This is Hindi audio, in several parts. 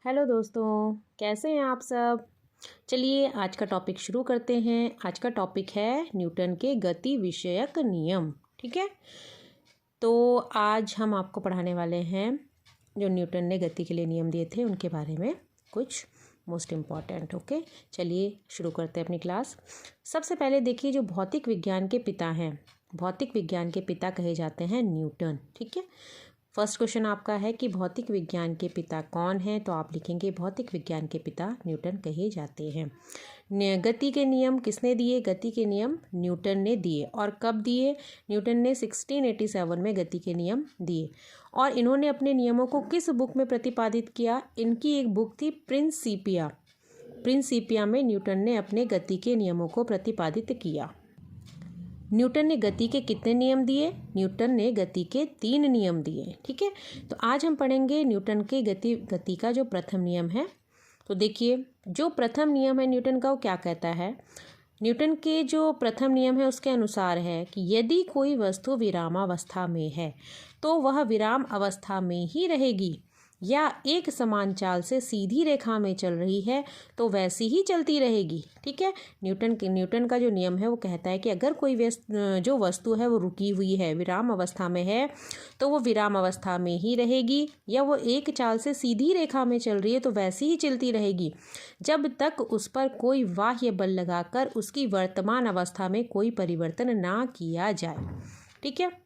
हेलो दोस्तों, कैसे हैं आप सब। चलिए आज का टॉपिक शुरू करते हैं। आज का टॉपिक है न्यूटन के गति विषयक नियम। ठीक है, तो आज हम आपको पढ़ाने वाले हैं जो न्यूटन ने गति के लिए नियम दिए थे उनके बारे में कुछ मोस्ट इम्पॉर्टेंट। ओके, चलिए शुरू करते हैं अपनी क्लास। सबसे पहले देखिए, जो भौतिक विज्ञान के पिता हैं, भौतिक विज्ञान के पिता कहे जाते हैं न्यूटन। ठीक है, फर्स्ट क्वेश्चन आपका है कि भौतिक विज्ञान के पिता कौन हैं, तो आप लिखेंगे भौतिक विज्ञान के पिता न्यूटन कहे जाते हैं। गति के नियम किसने दिए? गति के नियम न्यूटन ने दिए। और कब दिए? न्यूटन ने 1687 में गति के नियम दिए। और इन्होंने अपने नियमों को किस बुक में प्रतिपादित किया? इनकी एक बुक थी प्रिंसिपिया। प्रिंसिपिया में न्यूटन ने अपने गति के नियमों को प्रतिपादित किया। न्यूटन ने गति के कितने नियम दिए? न्यूटन ने गति के 3 नियम दिए। ठीक है, तो आज हम पढ़ेंगे न्यूटन के गति का जो प्रथम नियम है। तो देखिए, जो प्रथम नियम है न्यूटन का, वो क्या कहता है? न्यूटन के जो प्रथम नियम है उसके अनुसार है कि यदि कोई वस्तु विरामावस्था में है तो वह विराम अवस्था में ही रहेगी, या एक समान चाल से सीधी रेखा में चल रही है तो वैसी ही चलती रहेगी। ठीक है, न्यूटन का जो नियम है वो कहता है कि अगर कोई जो वस्तु है वो रुकी हुई है, विराम अवस्था में है, तो वो विराम अवस्था में ही रहेगी, या वो एक चाल से सीधी रेखा में चल रही है तो वैसी ही चलती रहेगी जब तक उस पर कोई बाह्य बल लगाकर उसकी वर्तमान अवस्था में कोई परिवर्तन ना किया जाए। ठीक है,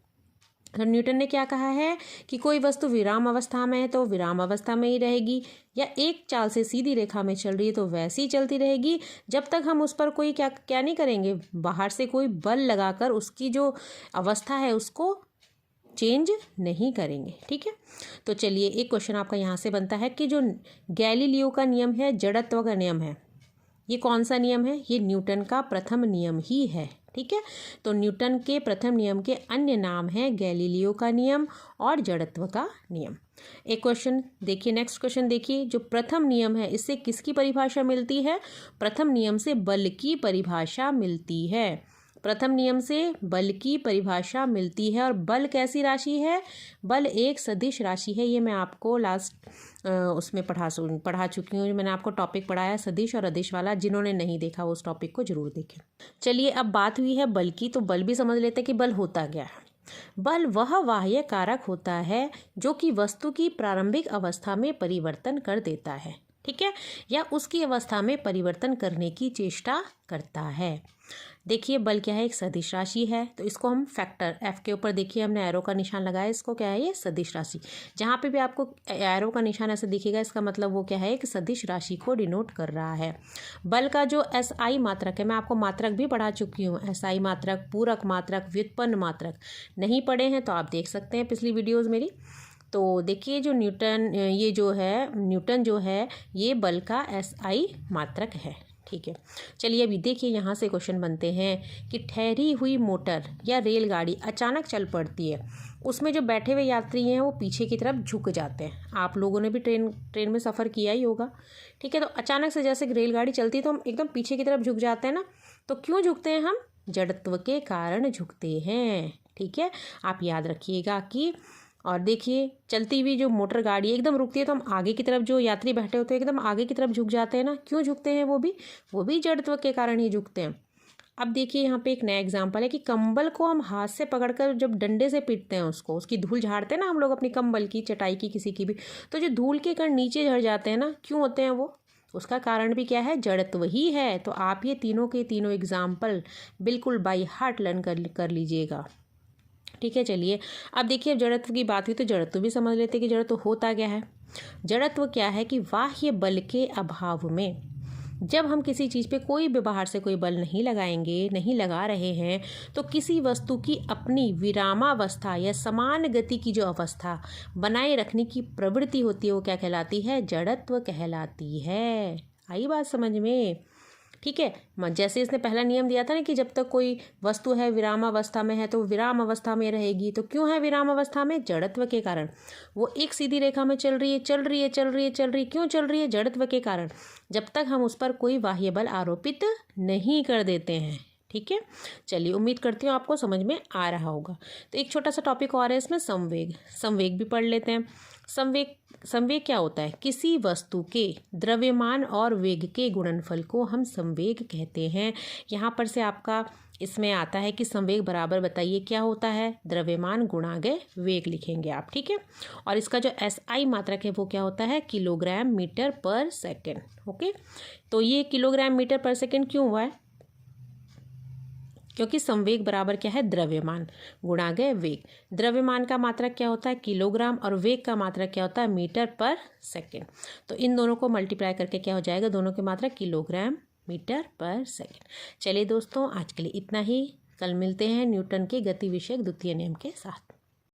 तो न्यूटन ने क्या कहा है कि कोई वस्तु विराम अवस्था में है तो विराम अवस्था में ही रहेगी, या एक चाल से सीधी रेखा में चल रही है तो वैसी ही चलती रहेगी जब तक हम उस पर कोई क्या नहीं करेंगे, बाहर से कोई बल लगाकर उसकी जो अवस्था है उसको चेंज नहीं करेंगे। ठीक है, तो चलिए एक क्वेश्चन आपका यहाँ से बनता है कि जो गैलीलियो का नियम है, जड़त्व का नियम है, ये कौन सा नियम है? ये न्यूटन का प्रथम नियम ही है। ठीक है, तो न्यूटन के प्रथम नियम के अन्य नाम हैं गैलीलियो का नियम और जड़त्व का नियम। एक क्वेश्चन देखिए, नेक्स्ट क्वेश्चन देखिए, जो प्रथम नियम है इससे किसकी परिभाषा मिलती है? प्रथम नियम से बल की परिभाषा मिलती है। प्रथम नियम से बल की परिभाषा मिलती है। और बल कैसी राशि है? बल एक सदिश राशि है। ये मैं आपको लास्ट उसमें पढ़ा चुकी हूँ। मैंने आपको टॉपिक पढ़ाया सदिश और अदिश वाला। जिन्होंने नहीं देखा वो उस टॉपिक को जरूर देखें। चलिए, अब बात हुई है बल की, तो बल भी समझ लेते हैं कि बल होता क्या है। बल वह बाह्य कारक होता है जो कि वस्तु की प्रारंभिक अवस्था में परिवर्तन कर देता है। ठीक है, या उसकी अवस्था में परिवर्तन करने की चेष्टा करता है। देखिए, बल क्या है? एक सदिश राशि है, तो इसको हम फैक्टर एफ के ऊपर देखिए हमने एरो का निशान लगाया। इसको क्या है? ये सदिश राशि। जहाँ पे भी आपको एरो का निशान ऐसे दिखेगा इसका मतलब वो क्या है? एक सदिश राशि को डिनोट कर रहा है। बल का जो एसआई मात्रक है, मैं आपको मात्रक भी पढ़ा चुकी हूँ। एसआई मात्रक, पूरक मात्रक, व्युत्पन्न मात्रक। नहीं पढ़े हैं तो आप देख सकते हैं पिछली वीडियोज़ मेरी। तो देखिए, जो न्यूटन जो है ये बल का एसआई मात्रक है। ठीक है, चलिए अभी देखिए यहाँ से क्वेश्चन बनते हैं कि ठहरी हुई मोटर या रेलगाड़ी अचानक चल पड़ती है, उसमें जो बैठे हुए यात्री हैं वो पीछे की तरफ झुक जाते हैं। आप लोगों ने भी ट्रेन में सफ़र किया ही होगा। ठीक है, तो अचानक से जैसे रेलगाड़ी चलती है तो हम एकदम पीछे की तरफ झुक जाते हैं ना। तो क्यों झुकते हैं हम? जड़त्व के कारण झुकते हैं। ठीक है, आप याद रखिएगा कि। और देखिए, चलती हुई जो मोटर गाड़ी एकदम रुकती है तो हम आगे की तरफ, जो यात्री बैठे होते हैं एकदम आगे की तरफ झुक जाते हैं ना। क्यों झुकते हैं? वो भी जड़त्व के कारण ही झुकते हैं। अब देखिए यहाँ पे एक नया एग्जांपल है कि कंबल को हम हाथ से पकड़कर जब डंडे से पीटते हैं, उसकी धूल झाड़ते हैं ना हम लोग अपनी कंबल की, चटाई की, किसी की भी, तो जो धूल के कण नीचे झड़ जाते हैं ना, क्यों होते हैं वो? उसका कारण भी क्या है? जड़त्व ही है। तो आप ये तीनों के तीनों एग्जाम्पल बिल्कुल बाई हार्ट लर्न कर लीजिएगा। ठीक है, चलिए अब देखिए, अब जड़त्व की बात हुई तो जड़त्व भी समझ लेते हैं कि जड़त्व होता क्या है। जड़त्व क्या है कि बाह्य बल के अभाव में जब हम किसी चीज़ पे कोई भी बाहर से कोई बल नहीं लगाएंगे, नहीं लगा रहे हैं, तो किसी वस्तु की अपनी विरामावस्था या समान गति की जो अवस्था बनाए रखने की प्रवृत्ति होती है वो क्या कहलाती है? जड़त्व कहलाती है। आई बात समझ में? ठीक है, जैसे इसने पहला नियम दिया था ना कि जब तक कोई वस्तु है विराम अवस्था में है तो विराम अवस्था में रहेगी। तो क्यों है विराम अवस्था में? जड़त्व के कारण। वो एक सीधी रेखा में चल रही है। क्यों चल रही है? जड़त्व के कारण, जब तक हम उस पर कोई बाह्य बल आरोपित नहीं कर देते हैं। ठीक है, चलिए उम्मीद करती हूँ आपको समझ में आ रहा होगा। तो एक छोटा सा टॉपिक और है इसमें, संवेग भी पढ़ लेते हैं। संवेग संवेग क्या होता है? किसी वस्तु के द्रव्यमान और वेग के गुणनफल को हम संवेग कहते हैं। यहाँ पर से आपका इसमें आता है कि संवेग बराबर बताइए क्या होता है? द्रव्यमान गुणा गए वेग लिखेंगे आप, ठीक है। और इसका जो SI मात्रक है वो क्या होता है? किलोग्राम मीटर पर सेकेंड। ओके, तो ये किलोग्राम मीटर पर सेकेंड क्यों हुआ है? क्योंकि संवेग बराबर क्या है? द्रव्यमान गुणा गए वेग। द्रव्यमान का मात्रक क्या होता है? किलोग्राम, और वेग का मात्रक क्या होता है? मीटर पर सेकेंड। तो इन दोनों को मल्टीप्लाई करके क्या हो जाएगा? दोनों के मात्रक किलोग्राम मीटर पर सेकेंड। चलिए दोस्तों, आज के लिए इतना ही। कल मिलते हैं न्यूटन के गति विषयक द्वितीय नियम के साथ।